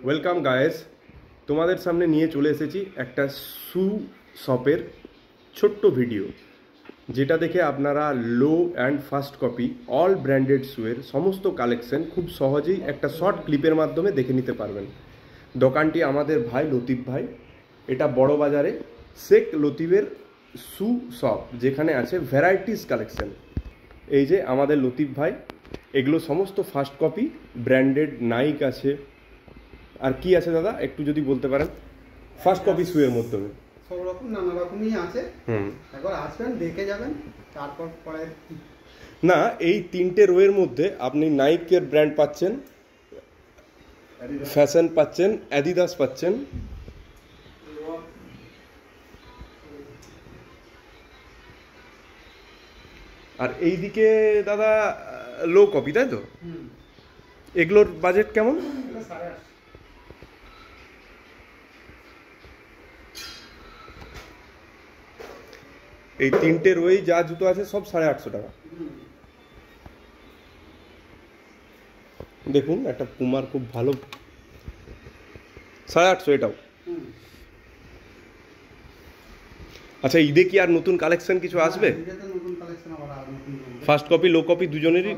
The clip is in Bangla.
ওয়েলকাম গায়েস, তোমাদের সামনে নিয়ে চলে এসেছি একটা শু শপের ছোট্ট ভিডিও, যেটা দেখে আপনারা low and first copy all branded শুয়ের সমস্ত কালেকশন খুব সহজেই একটা শর্ট ক্লিপের মাধ্যমে দেখে নিতে পারবেন। দোকানটি আমাদের ভাই লতিফ ভাই, এটা বড় বাজারে শেখ লতিফের শু শপ, যেখানে আছে ভ্যারাইটিস কালেকশন। এই যে আমাদের লতিফ ভাই, এগুলো সমস্ত ফার্স্ট কপি ব্র্যান্ডেড। নাইক আছে, আর কি আছে দাদা একটু যদি বলতে পারেন ফার্স্ট কপি শুয়ের মধ্যে? সব রকম নানা রকমই আছে। একবার আসবেন, দেখে যাবেন, তারপর পরে। না, এই তিনটে রোয়ের মধ্যে আপনি নাইকের ব্র্যান্ড পাচ্ছেন, ফ্যাশন পাচ্ছেন, অ্যাডিদাস পাচ্ছেন, আর এইদিকে দাদা লো কপি, তাই তো? এগুলোর বাজেট কেমন? এই তিনটে রোই যা জুতো আছে সব 850 টাকা। দেখুন একটা পুমার খুব ভালো 850 এটাও। আচ্ছা, ঈদে কি আর নতুন কালেকশন কিছু আসবে? নতুন কালেকশন আবার ফার্স্ট কপি লো কপি দুজনেরই